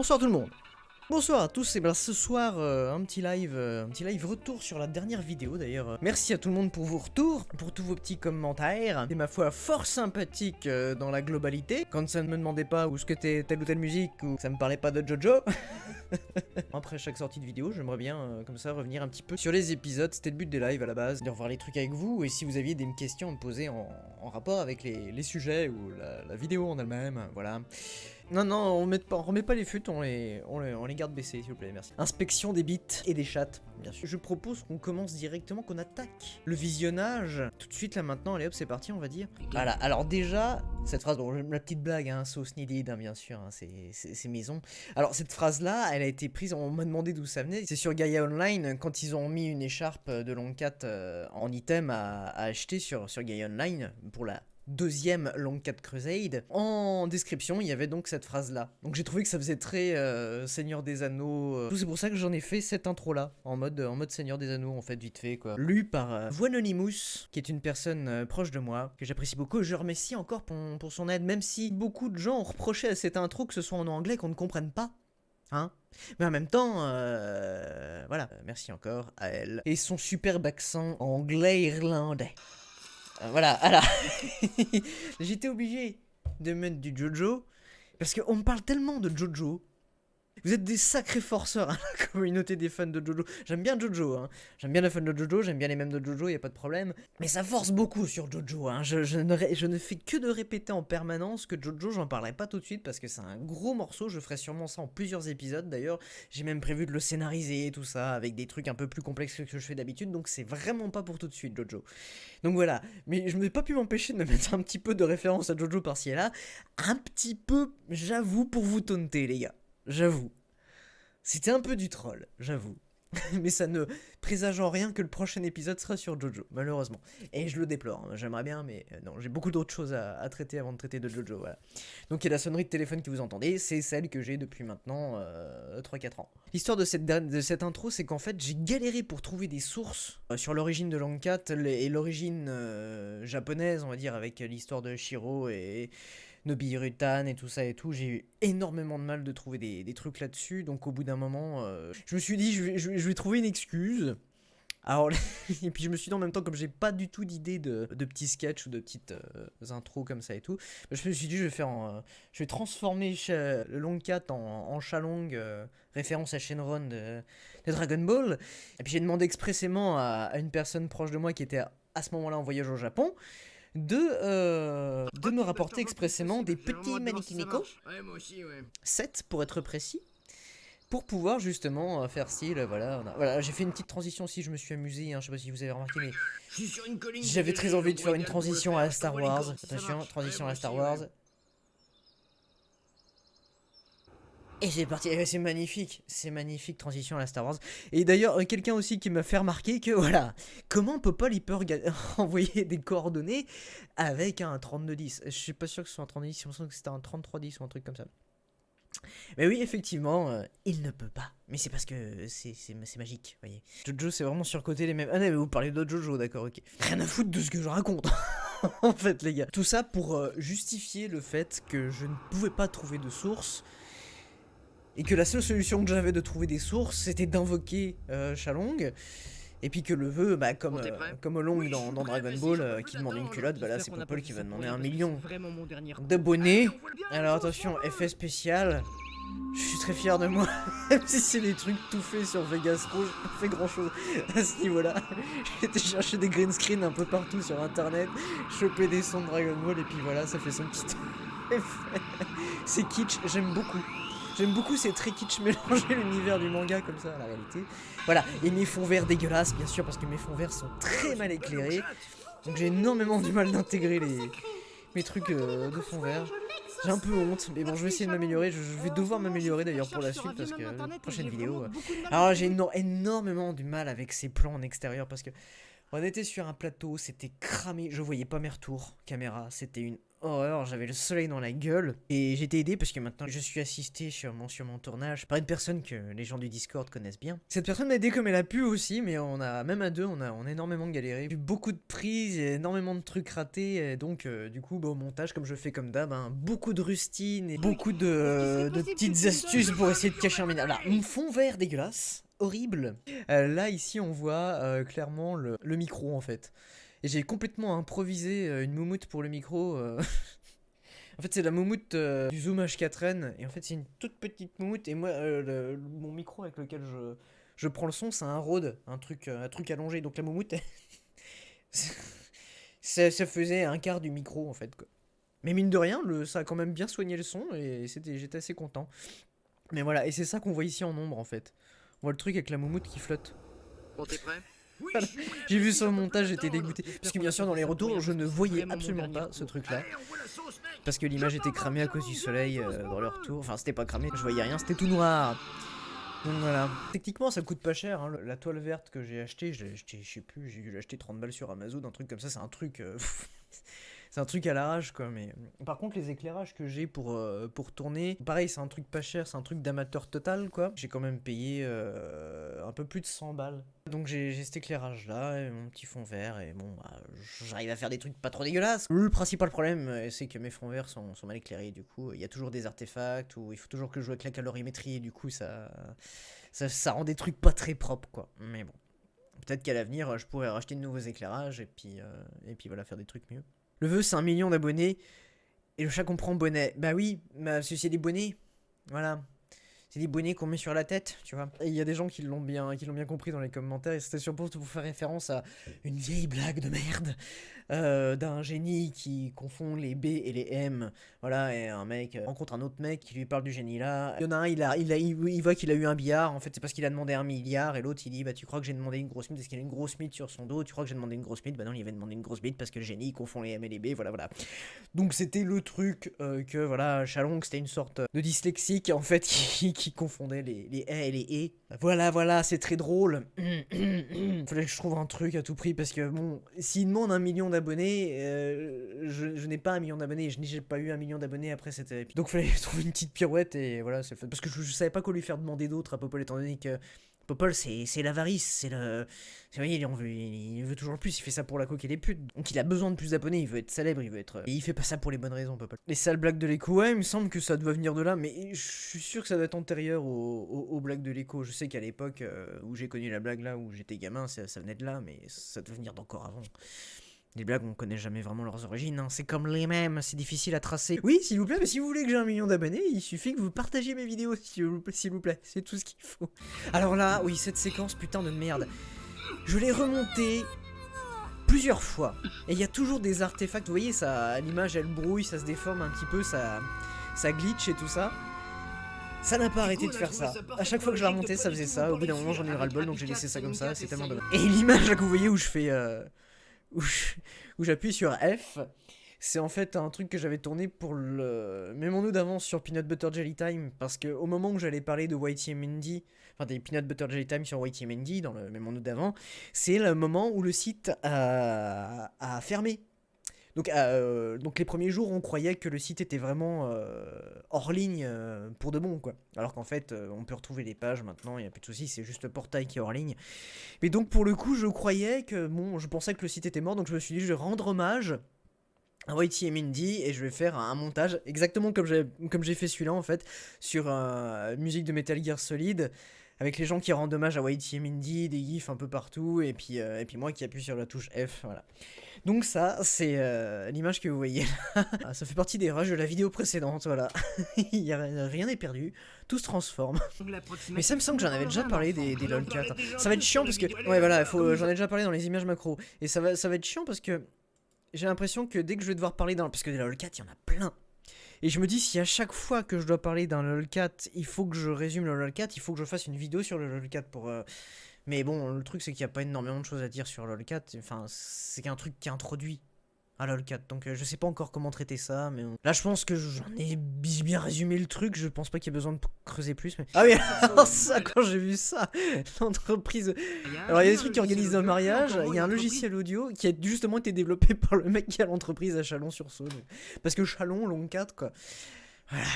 Bonsoir tout le monde. Bonsoir à tous, et bien ce soir un petit live retour sur la dernière vidéo d'ailleurs. Merci à tout le monde pour vos retours, pour tous vos petits commentaires. C'est ma foi fort sympathique dans la globalité. Quand ça ne me demandait pas où ce que t'es telle ou telle musique ou ça me parlait pas de Jojo. Après chaque sortie de vidéo, j'aimerais bien comme ça revenir un petit peu sur les épisodes. C'était le but des lives à la base, de revoir les trucs avec vous. Et si vous aviez des questions à me poser en rapport avec les sujets ou la vidéo en elle-même, voilà. Non, on remet pas les fûts, on les garde baissés, s'il vous plaît, merci. Inspection des bits et des chats, bien sûr. Je propose qu'on commence directement, qu'on attaque le visionnage. Tout de suite, là, maintenant, allez hop, c'est parti, on va dire. Voilà, alors déjà, cette phrase, bon, la petite blague, hein, sauce needed, hein, bien sûr, hein, c'est maison. Alors, cette phrase-là, elle a été prise, on m'a demandé d'où ça venait. C'est sur Gaia Online, quand ils ont mis une écharpe de Longcat en item à acheter sur Gaia Online, pour la deuxième Longcat Crusade, en description il y avait donc cette phrase là. Donc j'ai trouvé que ça faisait très Seigneur des Anneaux. C'est pour ça que j'en ai fait cette intro là, en mode Seigneur des Anneaux en fait, vite fait quoi. Lu par Voanonymous, qui est une personne proche de moi, que j'apprécie beaucoup. Je remercie encore pour son aide, même si beaucoup de gens ont reproché à cette intro que ce soit en anglais, qu'on ne comprenne pas. Hein, mais en même temps, voilà, merci encore à elle. Et son superbe accent anglais-irlandais. Voilà. J'étais obligé de mettre du Jojo, parce qu'on me parle tellement de Jojo. Vous êtes des sacrés forceurs, hein, la communauté des fans de Jojo. J'aime bien Jojo, hein. J'aime bien les fans de Jojo, j'aime bien les mèmes de Jojo, y a pas de problème. Mais ça force beaucoup sur Jojo, hein. Je ne fais que de répéter en permanence que Jojo, j'en parlerai pas tout de suite, parce que c'est un gros morceau. Je ferai sûrement ça en plusieurs épisodes, d'ailleurs. J'ai même prévu de le scénariser et tout ça, avec des trucs un peu plus complexes que je fais d'habitude, donc c'est vraiment pas pour tout de suite, Jojo. Donc voilà, mais je n'ai pas pu m'empêcher de me mettre un petit peu de référence à Jojo par-ci et là. Un petit peu, j'avoue, pour vous taunter, les gars. J'avoue. C'était un peu du troll, j'avoue. Mais ça ne présage en rien que le prochain épisode sera sur Jojo, malheureusement. Et je le déplore, hein. J'aimerais bien, mais non, j'ai beaucoup d'autres choses à traiter avant de traiter de Jojo, voilà. Donc il y a la sonnerie de téléphone que vous entendez, c'est celle que j'ai depuis maintenant 3-4 ans. L'histoire de cette intro, c'est qu'en fait, j'ai galéré pour trouver des sources sur l'origine de Longcat et l'origine japonaise, on va dire, avec l'histoire de Shiro et Nobirutan et tout ça et tout. J'ai eu énormément de mal de trouver des trucs là-dessus, donc au bout d'un moment, je me suis dit, je vais trouver une excuse. Alors, et puis je me suis dit en même temps, comme j'ai pas du tout d'idée de petits sketchs ou de petites intros comme ça et tout, je me suis dit, je vais transformer le Longcat en Shalong, référence à Shenron de Dragon Ball. Et puis j'ai demandé expressément à une personne proche de moi qui était à ce moment-là en voyage au Japon, de me rapporter expressément des petits Manikineko, 7 pour être précis, pour pouvoir justement faire style, voilà, j'ai fait une petite transition aussi, je me suis amusé, hein, je sais pas si vous avez remarqué, mais j'avais très envie de faire une transition à Star Wars, attention, transition à Star Wars. Et c'est parti, c'est magnifique, transition à la Star Wars. Et d'ailleurs, quelqu'un aussi qui m'a fait remarquer que, voilà, comment Popol il peut envoyer des coordonnées avec un 3210. Je suis pas sûr que ce soit un 3210, il me semble que c'était un 3310 ou un truc comme ça. Mais oui, effectivement, il ne peut pas. Mais c'est parce que c'est magique, vous voyez. Jojo, c'est vraiment surcoté les mêmes. Ah non, mais vous parlez de Jojo, d'accord, ok. Rien à foutre de ce que je raconte, en fait, les gars. Tout ça pour justifier le fait que je ne pouvais pas trouver de source. Et que la seule solution que j'avais de trouver des sources, c'était d'invoquer Shalong. Et puis que le vœu, bah, comme Olong dans Dragon Ball, qui demande une culotte, bah là c'est Popol qui va demander 1 million d'abonnés. Alors attention, effet spécial. Je suis très fier de moi. Même si c'est des trucs tout faits sur Vegas Pro, j'ai pas fait grand chose à ce niveau-là. J'ai été chercher des green screens un peu partout sur internet, choper des sons de Dragon Ball, et puis voilà, ça fait son petit effet. C'est kitsch, j'aime beaucoup. J'aime beaucoup, c'est très kitsch mélanger l'univers du manga comme ça à la réalité. Voilà, et mes fonds verts dégueulasses, bien sûr, parce que mes fonds verts sont très mal éclairés. Donc j'ai énormément du mal d'intégrer mes trucs de fond vert. J'ai un peu honte, mais bon, je vais essayer de m'améliorer. Je vais devoir m'améliorer d'ailleurs pour la suite, parce que la prochaine vidéo... Alors j'ai énormément du mal avec ces plans en extérieur, parce que on était sur un plateau, c'était cramé, je voyais pas mes retours caméra, c'était une horreur, j'avais le soleil dans la gueule. Et j'ai été aidé parce que maintenant je suis assisté sur mon tournage par une personne que les gens du Discord connaissent bien. Cette personne m'a aidé comme elle a pu aussi, mais on a, même à deux, on a énormément galéré. J'ai eu beaucoup de prises, énormément de trucs ratés, et donc du coup, au montage, comme je fais comme d'hab, hein, beaucoup de rustines et beaucoup de petites astuces pour essayer de cacher un minage. Là, mon fond vert dégueulasse. Horrible. Là ici on voit clairement le micro en fait. Et j'ai complètement improvisé une moumoute pour le micro. En fait c'est la moumoute du Zoom H4n. Et en fait c'est une toute petite moumoute. Et moi mon micro avec lequel je prends le son c'est un Rode. Un truc allongé. Donc la moumoute ça faisait un quart du micro en fait quoi. Mais mine de rien ça a quand même bien soigné le son. Et j'étais assez content. Mais voilà, et c'est ça qu'on voit ici en ombre en fait. On voit le truc avec la moumoute qui flotte. Bon, t'es prêt? Voilà. J'ai vu ça au montage, j'étais dégoûté. Parce que bien sûr, dans les retours, je ne voyais absolument pas ce truc-là. Parce que l'image était cramée à cause du soleil dans le retour. Enfin, c'était pas cramé, je voyais rien, c'était tout noir. Donc voilà. Techniquement, ça coûte pas cher. Hein. La toile verte que j'ai achetée, je sais plus, j'ai dû l'acheter 30 balles sur Amazon, un truc comme ça, c'est un truc. C'est un truc à l'arrache quoi, mais par contre les éclairages que j'ai pour tourner, pareil c'est un truc pas cher, c'est un truc d'amateur total quoi. J'ai quand même payé un peu plus de 100 balles. Donc j'ai cet éclairage là, et mon petit fond vert, et bon bah, j'arrive à faire des trucs pas trop dégueulasses. Le principal problème c'est que mes fonds verts sont mal éclairés, du coup il y a toujours des artefacts, ou il faut toujours que je joue avec la calorimétrie, et du coup ça rend des trucs pas très propres quoi, mais bon. Peut-être qu'à l'avenir je pourrais racheter de nouveaux éclairages, et puis voilà, faire des trucs mieux. Le vœu c'est 1 million d'abonnés, et le chat comprend bonnet. Bah oui, parce que c'est des bonnets, voilà. C'est des bonnets qu'on met sur la tête, tu vois. Et il y a des gens qui l'ont bien compris dans les commentaires, et c'était surtout pour faire référence à une vieille blague de merde d'un génie qui confond les B et les M. Voilà, et un mec rencontre un autre mec qui lui parle du génie là. Il y en a un, il voit qu'il a eu un billard, en fait c'est parce qu'il a demandé 1 milliard, et l'autre il dit bah tu crois que j'ai demandé une grosse mythe parce qu'il a une grosse mythe sur son dos, tu crois que j'ai demandé une grosse mythe, bah non il avait demandé une grosse mythe parce que le génie il confond les M et les B, voilà. Donc c'était le truc que voilà, Chalong c'était une sorte de dyslexique en fait qui confondait les A et les E. Voilà, c'est très drôle. Fallait que je trouve un truc à tout prix, parce que bon, s'il demande 1 million d'abonnés, je n'ai pas 1 million d'abonnés, je n'ai pas eu 1 million d'abonnés après cette épisode. Donc fallait trouver une petite pirouette, et voilà, c'est le fait. Parce que je savais pas quoi lui faire demander d'autre à Popol, étant donné que Popol c'est l'avarice, c'est le... Vous voyez, il veut toujours plus, il fait ça pour la coque et les putes. Donc il a besoin de plus d'abonnés, il veut être célèbre, il veut être... Et il fait pas ça pour les bonnes raisons, Popol. Les sales blagues de l'écho, ouais, il me semble que ça doit venir de là, mais je suis sûr que ça doit être antérieur aux blagues de l'écho. Je sais qu'à l'époque où j'ai connu la blague là, où j'étais gamin, ça venait de là, mais ça doit venir d'encore avant. Les blagues, on connaît jamais vraiment leurs origines, hein. C'est comme les mêmes, c'est difficile à tracer. Oui, s'il vous plaît, mais si vous voulez que j'ai 1 million d'abonnés, il suffit que vous partagiez mes vidéos, s'il vous plaît, c'est tout ce qu'il faut. Alors là, oui, cette séquence, putain de merde, je l'ai remontée plusieurs fois, et il y a toujours des artefacts, vous voyez, ça, l'image elle brouille, ça se déforme un petit peu, ça glitch et tout ça. Ça n'a pas arrêté de faire ça. À chaque fois que je la remontais, ça faisait ça. Au bout d'un moment, j'en ai eu ras-le-bol, donc j'ai laissé ça comme ça, c'est tellement dommage. Et l'image là que vous voyez où je fais... où j'appuie sur F, c'est en fait un truc que j'avais tourné pour le mémono d'avance sur Peanut Butter Jelly Time, parce que au moment où j'allais parler de Whitey et Mandy, enfin des Peanut Butter Jelly Time sur Whitey et Mandy dans le mémono d'avant, c'est le moment où le site a fermé. Donc les premiers jours, on croyait que le site était vraiment hors ligne pour de bon, quoi. Alors qu'en fait, on peut retrouver les pages maintenant, il n'y a plus de soucis, c'est juste le portail qui est hors ligne. Mais donc pour le coup, je croyais que, bon, je pensais que le site était mort, donc je me suis dit, je vais rendre hommage à Whitey et Mandy, et je vais faire un montage exactement comme j'ai fait celui-là, en fait, sur musique de Metal Gear Solid, avec les gens qui rendent hommage à Whitey et Mandy, des gifs un peu partout, et puis moi qui appuie sur la touche F, voilà. Donc ça, c'est l'image que vous voyez là. Ça fait partie des rages de la vidéo précédente, voilà. Rien n'est perdu, tout se transforme. Mais ça me semble que j'en avais déjà parlé des lolcats. Ça va être chiant parce que... Ouais voilà, j'en ai déjà parlé dans les images macro. Et ça va être chiant parce que j'ai l'impression que dès que je vais devoir parler parce que des lolcats, il y en a plein. Et je me dis, si à chaque fois que je dois parler d'un lolcat, il faut que je résume le lolcat, il faut que je fasse une vidéo sur le lolcat pour... Mais bon, le truc c'est qu'il n'y a pas énormément de choses à dire sur lolcat, enfin, c'est qu'un truc qui est introduit. à LOL 4, donc je sais pas encore comment traiter ça, mais là je pense que j'en ai bien résumé le truc, je pense pas qu'il y ait besoin de creuser plus, mais... Ah oui, alors ça, quand j'ai vu ça, l'entreprise... Alors il y a des trucs qui organisent un mariage, il y a un logiciel audio qui a justement été développé par le mec qui a l'entreprise à Chalon-sur-Saône, parce que Chalon, Long 4, quoi. Voilà.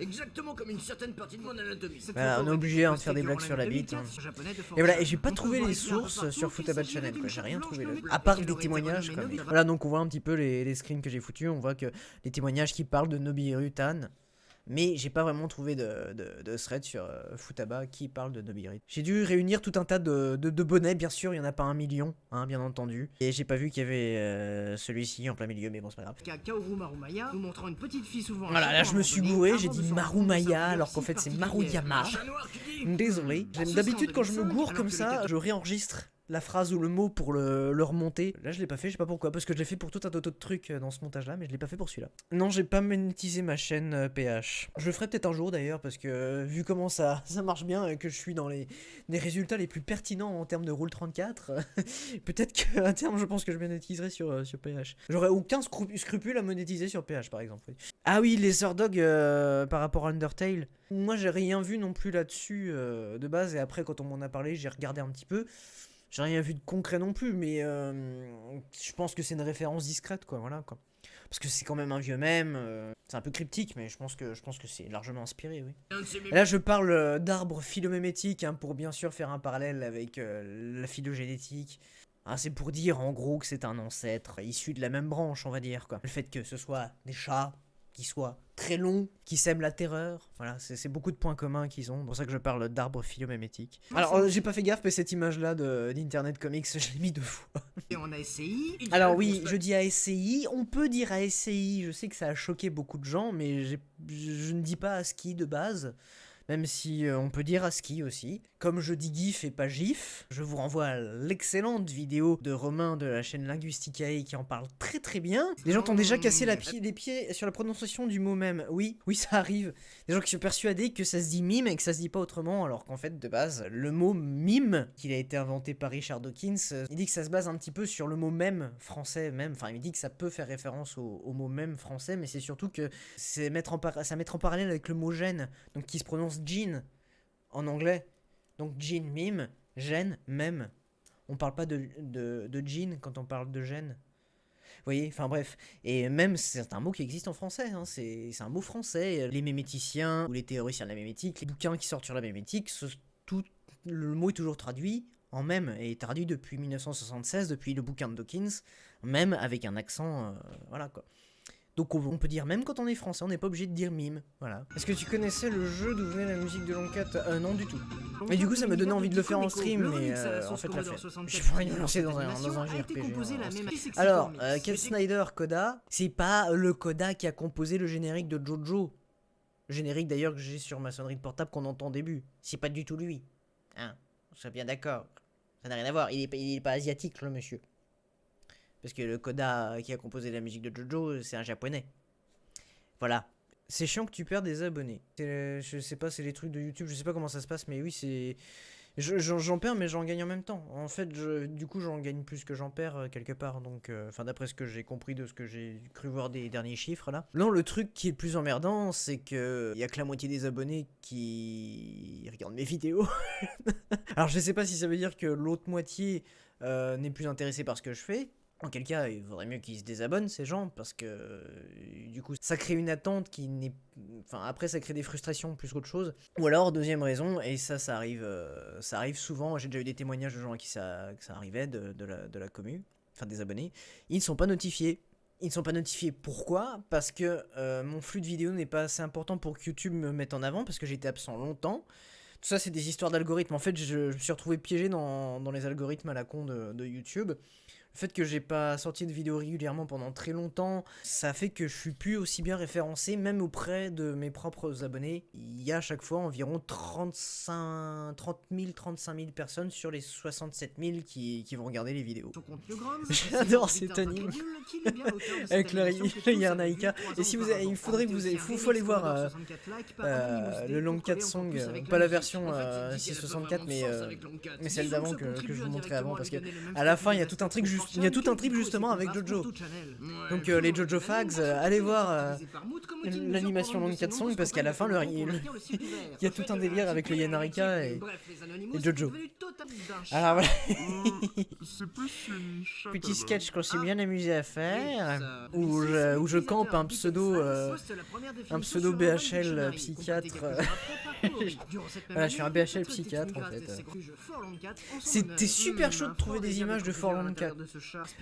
Exactement comme une certaine partie de mon anatomie. Voilà, on est obligé de faire des blagues sur la bite. Hein. Et voilà, et j'ai pas trouvé les sources sur Futaba Channel, quoi. J'ai rien trouvé là. À part des témoignages, quoi. Voilà, donc on voit un petit peu les screens que j'ai foutus. On voit que les témoignages qui parlent de Nobiru Tan. Mais j'ai pas vraiment trouvé de thread sur Futaba qui parle de Nobiru. J'ai dû réunir tout un tas de bonnets, bien sûr, il y en a pas 1 million, hein, bien entendu. Et j'ai pas vu qu'il y avait celui-ci en plein milieu, mais bon, c'est pas grave. Kaoru Marumaya, nous montrant une petite fille souvent. Voilà, là je me suis gouré, j'ai dit Marumaya alors qu'en fait c'est Maruyama. Désolé. D'habitude quand je me gourre comme ça, je réenregistre la phrase ou le mot pour le remonter. Là je l'ai pas fait, je sais pas pourquoi, parce que je l'ai fait pour tout un tas d'autres trucs dans ce montage là, mais je l'ai pas fait pour celui-là. Non, j'ai pas monétisé ma chaîne PH. Je le ferai peut-être un jour d'ailleurs, parce que vu comment ça marche bien et que je suis dans les résultats les plus pertinents en termes de Rule 34, peut-être qu'à terme je pense que je monétiserai sur PH. J'aurais aucun scrupule à monétiser sur PH par exemple. Oui. Ah oui, les Dog par rapport à Undertale. Moi j'ai rien vu non plus là-dessus de base, et après quand on m'en a parlé j'ai regardé un petit peu. J'ai rien vu de concret non plus, mais je pense que c'est une référence discrète, quoi, voilà, quoi. Parce que c'est quand même un vieux mème, c'est un peu cryptique, mais je pense que c'est largement inspiré, oui. Et là, je parle d'arbres phylomémétiques, hein, pour bien sûr faire un parallèle avec la phylogénétique. Ah, c'est pour dire, en gros, que c'est un ancêtre issu de la même branche, on va dire, quoi. Le fait que ce soit des chats qui soient très longs, qui sèment la terreur, voilà, c'est beaucoup de points communs qu'ils ont, c'est pour ça que je parle d'arbres phylomémétiques. Alors, j'ai pas fait gaffe, mais cette image-là d'Internet Comics, je l'ai mis 2 fois. Et on a essayé. Alors oui, je dis ASCI, on peut dire ASCI, je sais que ça a choqué beaucoup de gens, mais je ne dis pas ASCII de base. Même si on peut dire ASCII aussi. Comme je dis GIF et pas GIF, je vous renvoie à l'excellente vidéo de Romain de la chaîne Linguisticae qui en parle très très bien. Des gens t'ont déjà cassé les pieds sur la prononciation du mot même. Oui, ça arrive. Des gens qui sont persuadés que ça se dit mime et que ça se dit pas autrement, alors qu'en fait, de base, le mot mime, qu'il a été inventé par Richard Dawkins, il dit que ça se base un petit peu sur le mot même français même. Enfin, il dit que ça peut faire référence au mot même français, mais c'est surtout que ça mettre en parallèle avec le mot gène, donc qui se prononce Jean en anglais. Donc Jean, mime, gène, même. On parle pas de jean quand on parle de gène. Vous voyez, enfin bref. Et même, c'est un mot qui existe en français, hein. C'est un mot français. Les méméticiens ou les théoriciens de la mémétique, les bouquins qui sortent sur la mémétique, le mot est toujours traduit en même, et traduit depuis 1976, depuis le bouquin de Dawkins, même avec un accent, voilà quoi. Donc on peut dire même quand on est français, on n'est pas obligé de dire mime, voilà. Est-ce que tu connaissais le jeu d'où venait la musique de Long 4 ? Non du tout. Mais du coup ça me donnait envie de le faire en stream, mais en fait la flemme. J'ai pas envie de me lancer dans un JRPG. Alors, Ken Snyder Coda, c'est pas le Coda qui a composé le générique de Jojo. Le générique d'ailleurs que j'ai sur ma sonnerie de portable qu'on entend au début. C'est pas du tout lui. Hein, on soit bien d'accord. Ça n'a rien à voir, il est pas asiatique le monsieur. Parce que le Coda qui a composé la musique de Jojo, c'est un japonais. Voilà. C'est chiant que tu perds des abonnés. Je sais pas, c'est les trucs de YouTube, je sais pas comment ça se passe, mais oui, c'est... J'en perds, mais j'en gagne en même temps. En fait, du coup, j'en gagne plus que j'en perds quelque part. Donc, enfin, d'après ce que j'ai compris de ce que j'ai cru voir des derniers chiffres, là. Non, le truc qui est le plus emmerdant, c'est que y a que la moitié des abonnés qui regardent mes vidéos. Alors, je sais pas si ça veut dire que l'autre moitié n'est plus intéressée par ce que je fais. En quel cas, il vaudrait mieux qu'ils se désabonnent, ces gens, parce que du coup, ça crée une attente qui n'est... Enfin, après, ça crée des frustrations plus qu'autre chose. Ou alors, deuxième raison, et ça arrive souvent, j'ai déjà eu des témoignages de gens à qui ça arrivait, de la commu, enfin des abonnés, ils ne sont pas notifiés. Ils ne sont pas notifiés, pourquoi ? Parce que mon flux de vidéos n'est pas assez important pour que YouTube me mette en avant, parce que j'étais absent longtemps. Tout ça, c'est des histoires d'algorithmes. En fait, je me suis retrouvé piégé dans les algorithmes à la con de YouTube. Le fait que j'ai pas sorti de vidéos régulièrement pendant très longtemps, ça fait que je suis plus aussi bien référencé, même auprès de mes propres abonnés. Il y a à chaque fois environ 35 000 personnes sur les 67 000 qui vont regarder les vidéos. J'adore cet anime. Avec le Yarnaika. Et si vous avez, il faudrait que il faut aller voir le Long 4 Song, pas la version 664, mais celle d'avant que je vous montrais avant, parce que à la fin il y a tout un truc juste il y a tout un trip justement avec Jojo. Donc les Jojo Fags, allez voir l'animation Long Cat Song parce qu'à la fin il y a tout un délire avec le Yanarika et Jojo. Alors voilà. Petit sketch qu'on s'est bien amusé à faire, où je campe un pseudo BHL psychiatre. Voilà, je suis un BHL psychiatre en fait. C'était super chaud de trouver des images de Forlorn Cat.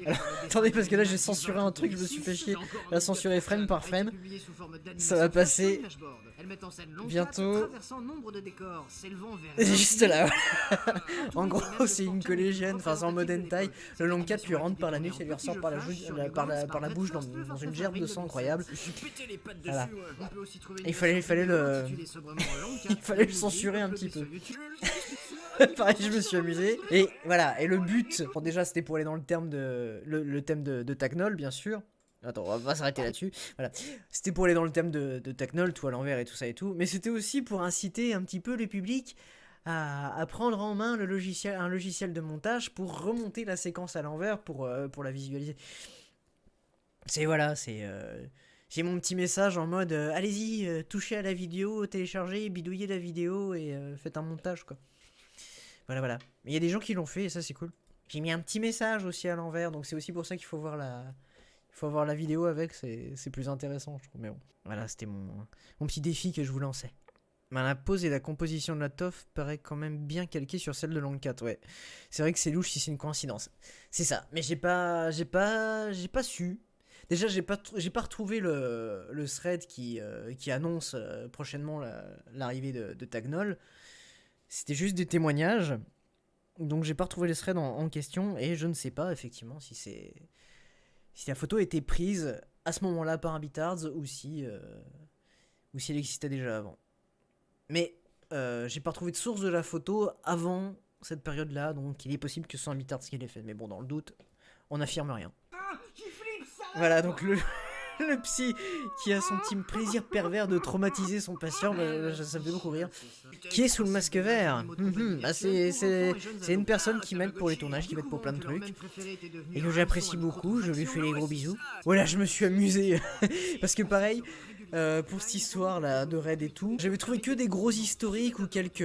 Alors, attendez, parce que là j'ai censuré un truc, je me suis fait chier à censurer frame par frame. Ça va passer bientôt. Juste là. En gros, c'est une collégienne, enfin c'est en mode hentai. Le Long Cat lui rentre par la nuque et lui ressort par la bouche dans une gerbe de sang incroyable. Voilà. Il fallait le censurer un petit peu. Pareil, je me suis amusé. Et voilà, et le but, bon, déjà c'était pour aller dans le thème de Tacknol, bien sûr. Attends, on va s'arrêter là-dessus. Voilà. C'était pour aller dans le thème de Tacknol, tout à l'envers et tout ça et tout. Mais c'était aussi pour inciter un petit peu le public à prendre en main un logiciel de montage pour remonter la séquence à l'envers pour la visualiser. C'est mon petit message en mode allez-y, touchez à la vidéo, téléchargez, bidouillez la vidéo et faites un montage quoi. Voilà. Mais il y a des gens qui l'ont fait et ça c'est cool. J'ai mis un petit message aussi à l'envers, donc c'est aussi pour ça qu'il faut voir la vidéo avec, c'est plus intéressant je trouve. Mais bon, voilà, c'était mon petit défi que je vous lançais. La pose et la composition de la toffe paraît quand même bien calquée sur celle de Long Cat, ouais. C'est vrai que c'est louche si c'est une coïncidence. C'est ça, mais j'ai pas su. Déjà, j'ai pas retrouvé le thread qui annonce prochainement l'arrivée de Tacknol. C'était juste des témoignages. Donc j'ai pas retrouvé le thread en question et je ne sais pas effectivement si la photo a été prise à ce moment-là par un Bitards ou si elle existait déjà avant. Mais j'ai pas retrouvé de source de la photo avant cette période-là, donc il est possible que ce soit un Bitards qui l'ait fait. Mais bon, dans le doute, on n'affirme rien. Voilà, donc le psy qui a son petit plaisir pervers de traumatiser son patient, ça me fait beaucoup rire. Qui est sous le masque vert. C'est une personne qui m'aide pour les tournages, qui m'aide pour plein de trucs. Et que j'apprécie beaucoup, je lui fais les gros bisous. Voilà, je me suis amusé. Parce que pareil, pour cette histoire là de raid et tout, j'avais trouvé que des gros historiques ou quelques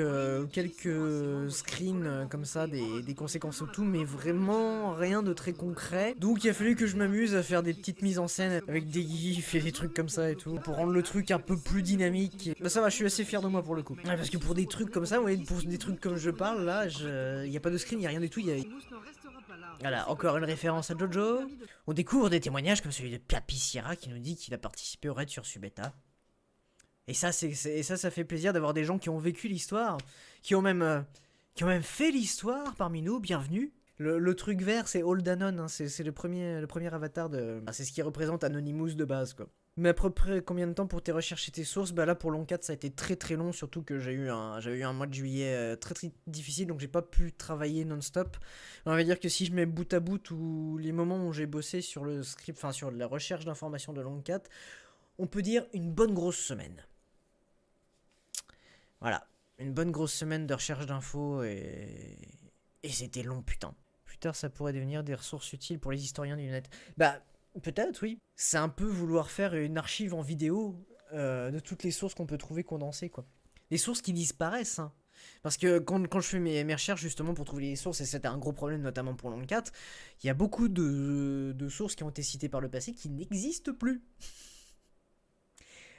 screens comme ça, des conséquences ou tout, mais vraiment rien de très concret. Donc il a fallu que je m'amuse à faire des petites mises en scène avec des gifs et des trucs comme ça et tout, pour rendre le truc un peu plus dynamique. Bah ça va, je suis assez fier de moi pour le coup. Ouais, parce que pour des trucs comme ça, ouais, pour des trucs comme je parle là, il y a pas de screen, il y a rien du tout, Voilà, encore une référence à Jojo. On découvre des témoignages comme celui de Papi Sierra qui nous dit qu'il a participé au raid sur Subeta. Et ça fait plaisir d'avoir des gens qui ont vécu l'histoire, qui ont même fait l'histoire parmi nous. Bienvenue. Le truc vert, c'est Old Anon, hein, c'est le premier avatar de... c'est ce qui représente Anonymous de base, quoi. Mais à peu près combien de temps pour tes recherches et tes sources? Bah là pour Long Cat ça a été très très long, surtout que j'avais eu un mois de juillet très très difficile, donc j'ai pas pu travailler non-stop. On va dire que si je mets bout à bout tous les moments où j'ai bossé sur le script, enfin sur la recherche d'informations de Long Cat, on peut dire une bonne grosse semaine. Voilà, une bonne grosse semaine de recherche d'infos et c'était long putain. Plus tard ça pourrait devenir des ressources utiles pour les historiens du net. Bah... peut-être, oui. C'est un peu vouloir faire une archive en vidéo de toutes les sources qu'on peut trouver condensées, quoi. Les sources qui disparaissent, hein. Parce que quand je fais mes recherches, justement, pour trouver les sources, et c'était un gros problème, notamment pour Long Cat, il y a beaucoup de sources qui ont été citées par le passé qui n'existent plus.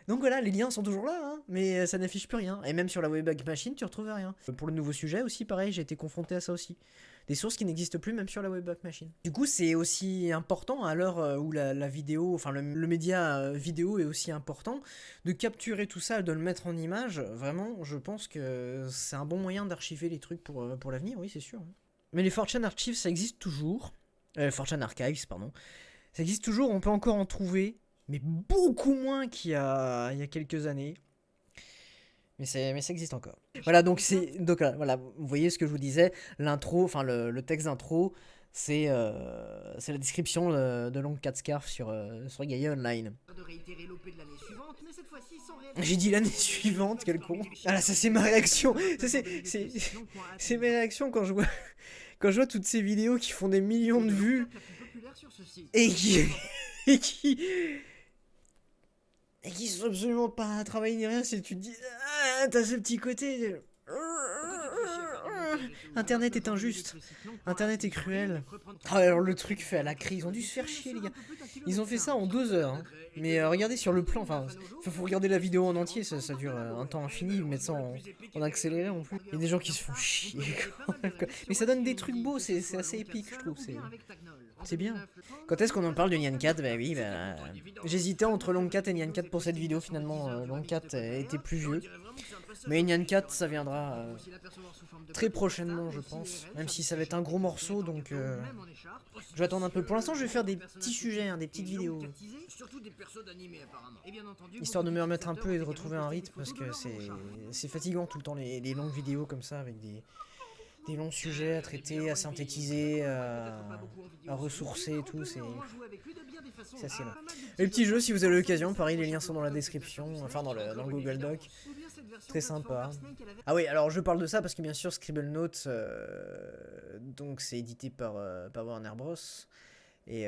Donc voilà, les liens sont toujours là, hein, mais ça n'affiche plus rien. Et même sur la Wayback Machine, tu retrouves rien. Pour le nouveau sujet aussi, pareil, j'ai été confronté à ça aussi. Des sources qui n'existent plus même sur la Wayback Machine. Du coup, c'est aussi important à l'heure où la vidéo, enfin le média vidéo est aussi important, de capturer tout ça, de le mettre en image. Vraiment, je pense que c'est un bon moyen d'archiver les trucs pour l'avenir, oui, c'est sûr. Mais les 4chan Archives, ça existe toujours. 4chan Archives, pardon. Ça existe toujours, on peut encore en trouver, mais beaucoup moins qu'il y a quelques années. Mais ça existe encore. Voilà, donc voilà, vous voyez ce que je vous disais, l'intro, enfin le texte d'intro, c'est la description de Long Cat Scarf sur Gaia Online. J'ai dit l'année suivante, quel con. Ah là, ça c'est ma réaction. C'est mes réactions quand je Quand je vois toutes ces vidéos qui font des millions de vues La plus populaire sur ce site. et qui et qui et qui sont absolument pas à travailler ni rien, c'est tu te dis ah, t'as ce petit côté Internet est injuste. Internet est cruel. Ah, alors le truc fait à la crise, ils ont dû se faire chier les gars. Ils ont fait ça en 2 heures. Hein. Mais regardez sur le plan, enfin, faut regarder la vidéo en entier, ça dure un temps infini, ils mettent ça en accéléré en plus. Il y a des gens qui se font chier quand même, quoi. Mais ça donne des trucs beaux, c'est assez épique je trouve, c'est bien. Quand est-ce qu'on en parle de Nyan Cat? Bah oui, bah... J'hésitais entre Long Cat et Nyan Cat pour cette vidéo, finalement Long Cat était plus vieux. Mais Nyan Cat ça viendra très prochainement je pense, même si ça va être un gros morceau donc je vais attendre un peu. Pour l'instant je vais faire des petits sujets, hein, des petites vidéos. Histoire de me remettre un peu et de retrouver un rythme parce que c'est fatigant tout le temps les longues vidéos comme ça avec des longs sujets à traiter, à synthétiser, à ressourcer et tout, c'est assez long. Les petits jeux si vous avez l'occasion, pareil les liens sont dans la description, enfin dans le Google Doc. Très sympa. Ah oui, alors je parle de ça parce que bien sûr Scribblenauts, donc c'est édité par Warner Bros. Et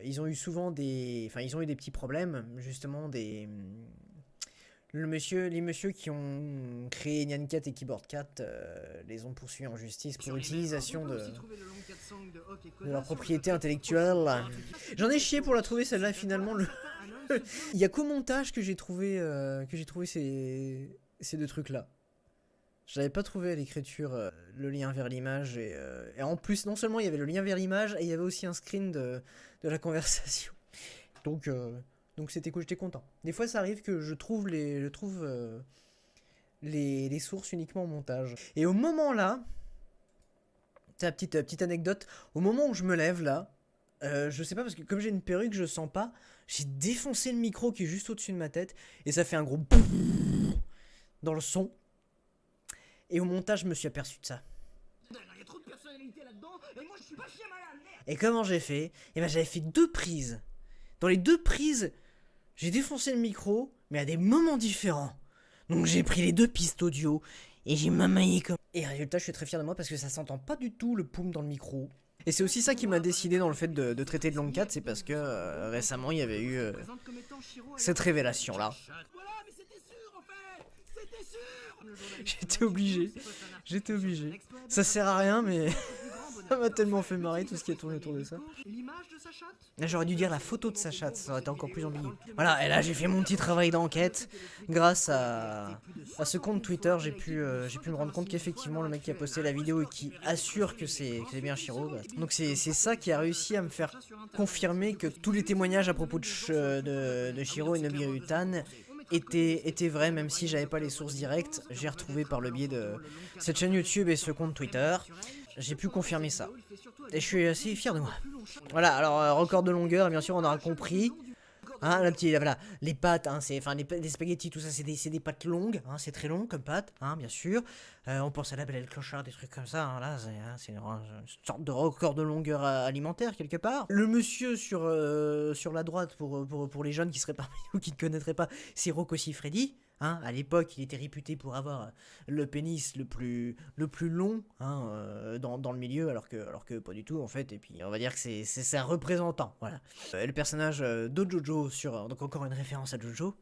ils ont eu souvent des... Enfin ils ont eu des petits problèmes, justement les messieurs qui ont créé Nyan Cat et Keyboard Cat les ont poursuivis en justice pour utilisation de leur propriété intellectuelle. J'en ai chié pour la trouver celle-là finalement. Il y a qu'au montage que j'ai trouvé ces deux trucs-là. J'avais pas trouvé à l'écriture le lien vers l'image et en plus non seulement il y avait le lien vers l'image et il y avait aussi un screen de la conversation. Donc c'était cool, j'étais content. Des fois ça arrive que je trouve les sources uniquement au montage. Et au moment là, c'est la petite anecdote, au moment où je me lève là, je sais pas parce que comme j'ai une perruque je sens pas, j'ai défoncé le micro qui est juste au-dessus de ma tête et ça fait un gros dans le son. Et au montage je me suis aperçu de ça. Et comment j'ai fait? Et ben j'avais fait 2 prises. Dans les 2 prises, j'ai défoncé le micro, mais à des moments différents. Donc j'ai pris les 2 pistes audio et j'ai mamaillé comme... Et résultat, je suis très fier de moi parce que ça s'entend pas du tout le poum dans le micro. Et c'est aussi ça qui m'a décidé dans le fait de traiter de Long Cat, c'est parce que récemment il y avait eu cette révélation là. J'étais obligé. Ça sert à rien mais ça m'a tellement fait marrer tout ce qui a tourné autour de ça. Là j'aurais dû dire la photo de sa chatte, ça aurait été encore plus ambigu. Voilà, et là j'ai fait mon petit travail d'enquête. Grâce à ce compte Twitter, j'ai pu me rendre compte qu'effectivement le mec qui a posté la vidéo et qui assure que c'est bien Shiro. Bah. Donc c'est ça qui a réussi à me faire confirmer que tous les témoignages à propos de Shiro et Nobiru-tan était vrai, même si j'avais pas les sources directes. J'ai retrouvé par le biais de cette chaîne YouTube et ce compte Twitter. J'ai pu confirmer ça. Et je suis assez fier de moi. Voilà, alors record de longueur, bien sûr on aura compris. Hein, voilà, les pâtes, hein, les spaghettis, tout ça, c'est des pâtes longues, hein, c'est très long comme pâtes, hein, bien sûr. On pense à la Belle et le Clochard, des trucs comme ça, hein, là, c'est une sorte de record de longueur alimentaire, quelque part. Le monsieur sur la droite, pour les jeunes qui seraient parmi nous, qui ne connaîtraient pas, c'est Rocco Siffredi. Hein, à l'époque, il était réputé pour avoir le pénis le plus long hein, dans le milieu, alors que pas du tout en fait. Et puis on va dire que c'est un représentant, voilà. Le personnage de Jojo donc encore une référence à Jojo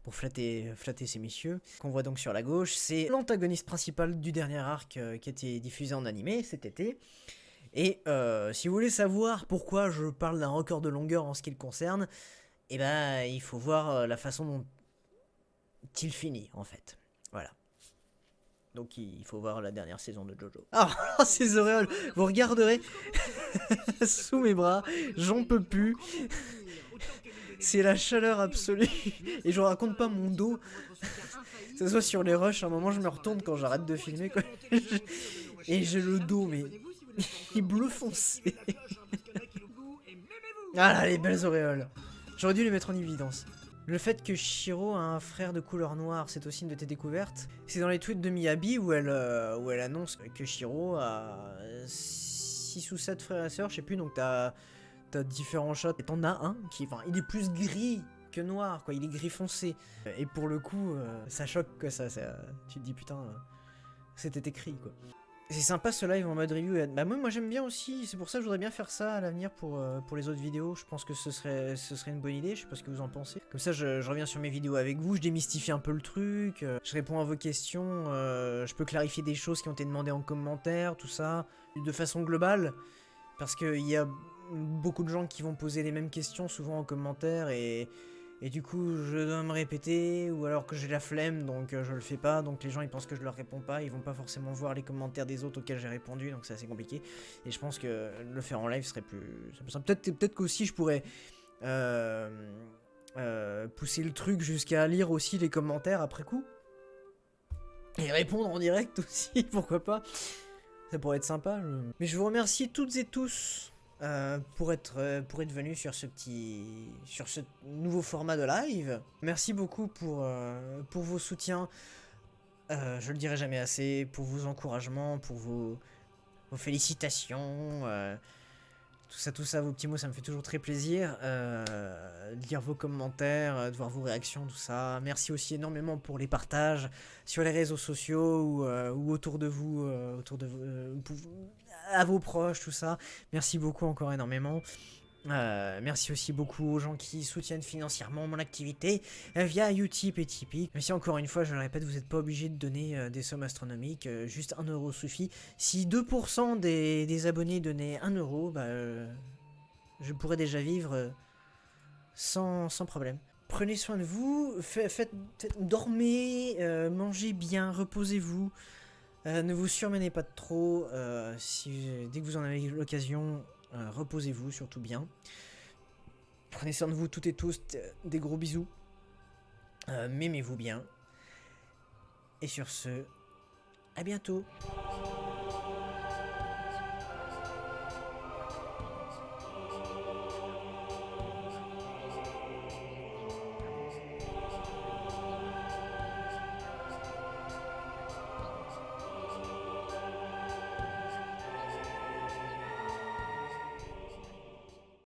pour flatter ces messieurs. Qu'on voit donc sur la gauche, c'est l'antagoniste principal du dernier arc qui a été diffusé en animé cet été. Et si vous voulez savoir pourquoi je parle d'un record de longueur en ce qui le concerne, eh ben il faut voir la façon dont il finit en fait, voilà. Donc il faut voir la dernière saison de Jojo. Ah, ces auréoles, vous regarderez sous mes bras, j'en peux plus. C'est la chaleur absolue. Et je vous raconte pas mon dos. Que ce soit sur les rushs, à un moment je me retourne quand j'arrête de filmer quoi. Et j'ai le dos mais il bleu foncé. Ah là, les belles auréoles. J'aurais dû les mettre en évidence. Le fait que Shiro a un frère de couleur noire, c'est aussi une de tes découvertes. C'est dans les tweets de Miyabi où elle annonce que Shiro a 6 ou 7 frères et sœurs, je sais plus, donc t'as différents chats. Et t'en as un qui, enfin, il est plus gris que noir, quoi, il est gris foncé. Et pour le coup, ça choque, quoi, ça tu te dis putain, c'était écrit, quoi. C'est sympa ce live en mode review. Bah moi j'aime bien aussi, c'est pour ça que je voudrais bien faire ça à l'avenir pour les autres vidéos. Je pense que ce serait une bonne idée, je sais pas ce que vous en pensez. Comme ça je reviens sur mes vidéos avec vous, je démystifie un peu le truc, je réponds à vos questions, je peux clarifier des choses qui ont été demandées en commentaire, tout ça, de façon globale. Parce qu'il y a beaucoup de gens qui vont poser les mêmes questions souvent en commentaire et du coup je dois me répéter ou alors que j'ai la flemme donc je le fais pas, donc les gens ils pensent que je leur réponds pas, ils vont pas forcément voir les commentaires des autres auxquels j'ai répondu, donc c'est assez compliqué et je pense que le faire en live serait plus simple. Peut-être qu'aussi je pourrais pousser le truc jusqu'à lire aussi les commentaires après coup et répondre en direct aussi, pourquoi pas, ça pourrait être sympa. Mais je vous remercie toutes et tous pour être venu sur ce nouveau format de live. Merci beaucoup pour vos soutiens. Je le dirai jamais assez, pour vos encouragements, pour vos félicitations. Tout ça, vos petits mots, ça me fait toujours très plaisir. De lire vos commentaires, de voir vos réactions, tout ça. Merci aussi énormément pour les partages sur les réseaux sociaux ou autour de vous, à vos proches, tout ça. Merci beaucoup encore énormément. Merci aussi beaucoup aux gens qui soutiennent financièrement mon activité via Utip et Tipeee. Mais si encore une fois, je le répète, vous n'êtes pas obligé de donner des sommes astronomiques, juste 1 euro suffit. Si 2% des abonnés donnaient 1 euro, bah, je pourrais déjà vivre sans problème. Prenez soin de vous, dormez, mangez bien, reposez-vous. Ne vous surmenez pas de trop, dès que vous en avez l'occasion, reposez-vous surtout bien. Prenez soin de vous toutes et tous, des gros bisous. M'aimez-vous bien. Et sur ce, à bientôt.